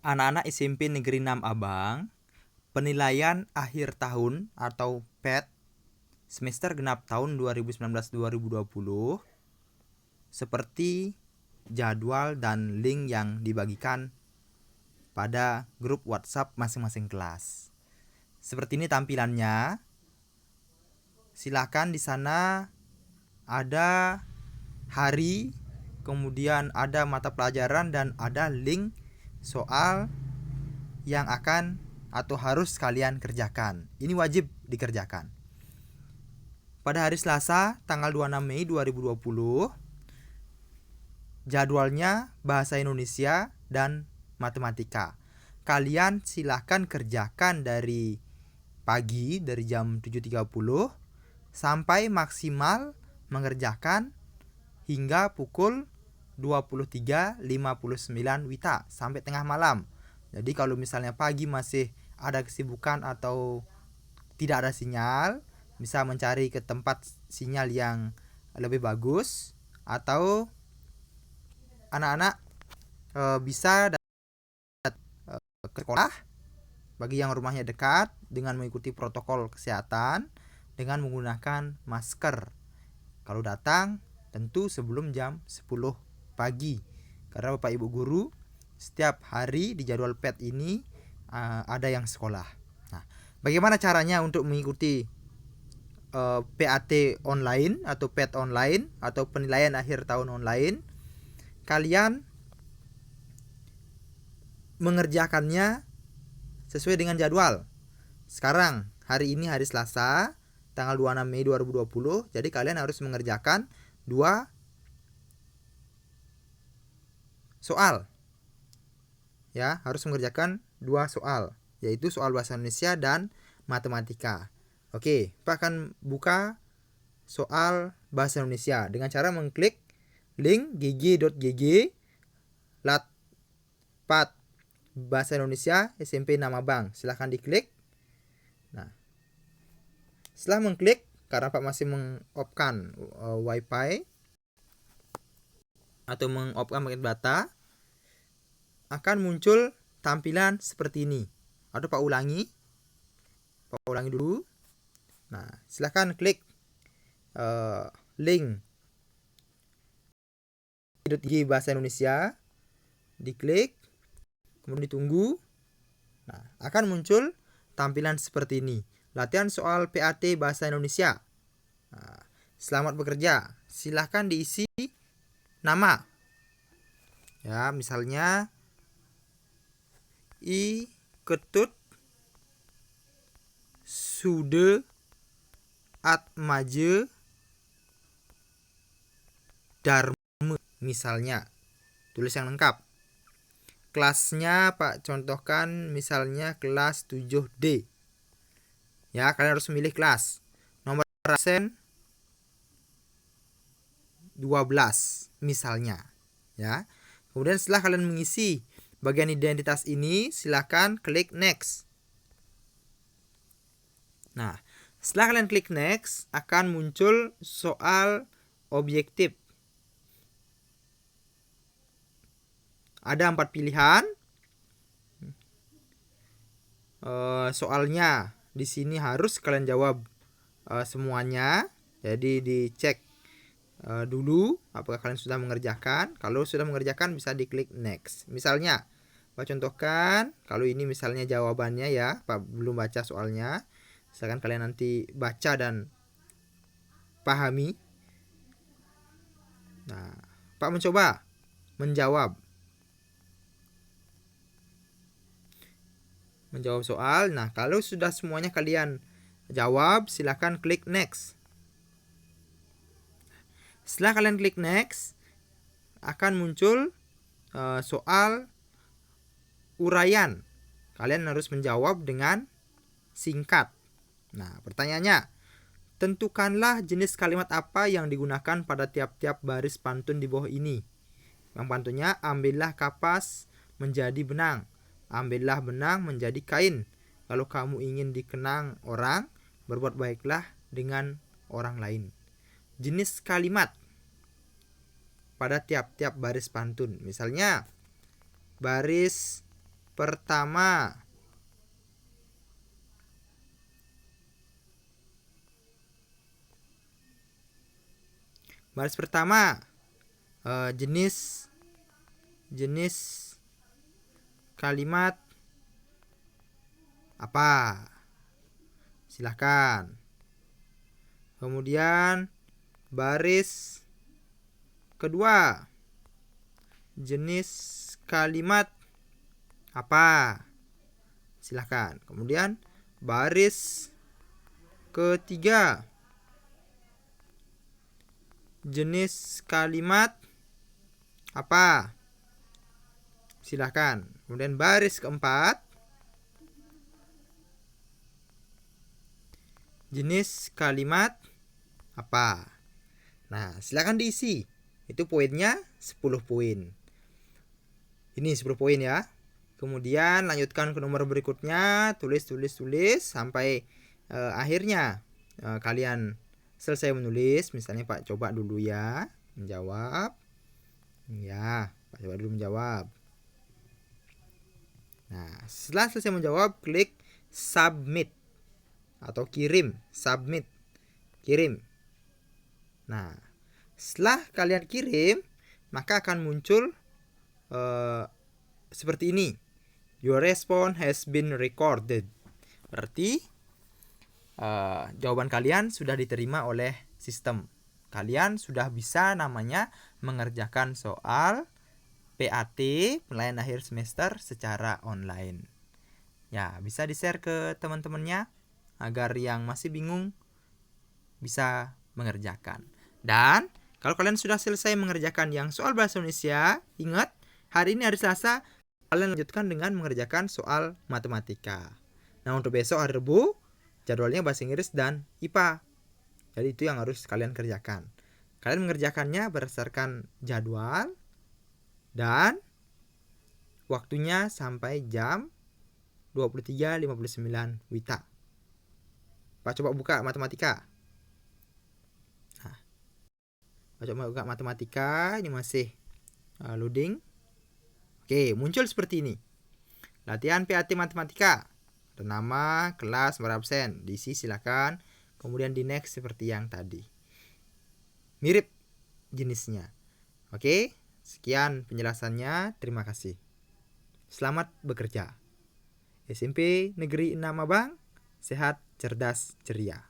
Anak-anak SMP Negeri 6 Abang, penilaian akhir tahun atau PET semester genap tahun 2019-2020 seperti jadwal dan link yang dibagikan pada grup WhatsApp masing-masing kelas. Seperti ini tampilannya. Silakan di sana ada hari, kemudian ada mata pelajaran dan ada link soal yang akan atau harus kalian kerjakan. Ini wajib dikerjakan. Pada hari Selasa, tanggal 26 Mei 2020, jadwalnya bahasa Indonesia dan matematika. Kalian silahkan kerjakan dari pagi, dari jam 7.30 sampai maksimal mengerjakan hingga pukul 23.59 WITA sampai tengah malam. Jadi kalau misalnya pagi masih ada kesibukan atau tidak ada sinyal, bisa mencari ke tempat sinyal yang lebih bagus, atau anak-anak bisa ke sekolah bagi yang rumahnya dekat dengan mengikuti protokol kesehatan dengan menggunakan masker. Kalau datang tentu sebelum jam 10 pagi. Karena Bapak Ibu guru setiap hari di jadwal PET ini ada yang sekolah. Nah, bagaimana caranya untuk mengikuti PAT online atau PET online atau penilaian akhir tahun online? Kalian mengerjakannya sesuai dengan jadwal. Sekarang hari ini hari Selasa, tanggal 26 Mei 2020. Jadi kalian harus mengerjakan 2 soal. Ya, harus mengerjakan 2 soal, yaitu soal bahasa Indonesia dan matematika. Oke, Pak akan buka soal bahasa Indonesia dengan cara mengklik link gg.gg lat4 bahasa Indonesia SMP 6 Abang. Silahkan diklik. Nah, setelah mengklik, karena Pak masih meng-off-kan wifi atau meng-off-kan paket data, akan muncul tampilan seperti ini. Atau Pak ulangi dulu. Nah, silahkan klik link bahasa Indonesia, diklik, kemudian ditunggu. Nah, akan muncul tampilan seperti ini. Latihan soal PAT bahasa Indonesia. Nah, selamat bekerja. Silahkan diisi nama. Ya, misalnya I Ketut Sude Atmaje Darme, misalnya. Tulis yang lengkap. Kelasnya Pak contohkan misalnya kelas 7D. Ya, kalian harus memilih kelas. Nomor absen 12 misalnya. Ya. Kemudian setelah kalian mengisi bagian identitas ini, silakan klik next. Nah, setelah kalian klik next, akan muncul soal objektif. Ada 4 pilihan. Soalnya di sini harus kalian jawab semuanya. Jadi dicek dulu apakah kalian sudah mengerjakan. Kalau sudah mengerjakan bisa diklik next. Misalnya, Pak contohkan, kalau ini misalnya jawabannya ya, Pak belum baca soalnya. Misalkan kalian nanti baca dan pahami. Nah, Pak mencoba menjawab soal. Nah, kalau sudah semuanya kalian jawab, silakan klik next. Setelah kalian klik next, akan muncul soal uraian. Kalian harus menjawab dengan singkat. Nah, pertanyaannya, tentukanlah jenis kalimat apa yang digunakan pada tiap-tiap baris pantun di bawah ini. Yang pantunnya, ambillah kapas menjadi benang, ambillah benang menjadi kain. Kalau kamu ingin dikenang orang, berbuat baiklah dengan orang lain. Jenis kalimat pada tiap-tiap baris pantun. Misalnya, baris pertama. Baris pertama, jenis kalimat apa? Silahkan. Kemudian baris kedua, jenis kalimat apa? Silahkan. Kemudian baris ketiga, jenis kalimat apa? Silahkan. Kemudian baris keempat, jenis kalimat apa? Nah, silahkan diisi. Itu poinnya 10 poin. Ini 10 poin ya. Kemudian lanjutkan ke nomor berikutnya, tulis sampai akhirnya kalian selesai menulis. Misalnya Pak coba dulu ya menjawab. Ya, Pak coba dulu menjawab. Nah, setelah selesai menjawab, klik submit atau kirim, submit, kirim. Nah, setelah kalian kirim, maka akan muncul seperti ini. Your response has been recorded. Berarti jawaban kalian sudah diterima oleh sistem. Kalian sudah bisa namanya mengerjakan soal PAT penilaian akhir semester secara online. Ya, bisa di-share ke teman-temannya agar yang masih bingung bisa mengerjakan. Dan kalau kalian sudah selesai mengerjakan yang soal bahasa Indonesia, ingat hari ini hari Selasa, kalian lanjutkan dengan mengerjakan soal matematika. Nah, untuk besok hari Rabu, jadwalnya bahasa Inggris dan IPA. Jadi itu yang harus kalian kerjakan. Kalian mengerjakannya berdasarkan jadwal dan waktunya sampai jam 23.59 WITA. Pak coba buka matematika. Nah, Pak coba buka matematika. Ini masih loading. Oke, muncul seperti ini. Latihan PAT matematika. Ada nama, kelas, nomor absen. Diisi silakan. Kemudian di next seperti yang tadi. Mirip jenisnya. Oke. Sekian penjelasannya, terima kasih. Selamat bekerja. SMP Negeri 6 Abang, sehat, cerdas, ceria.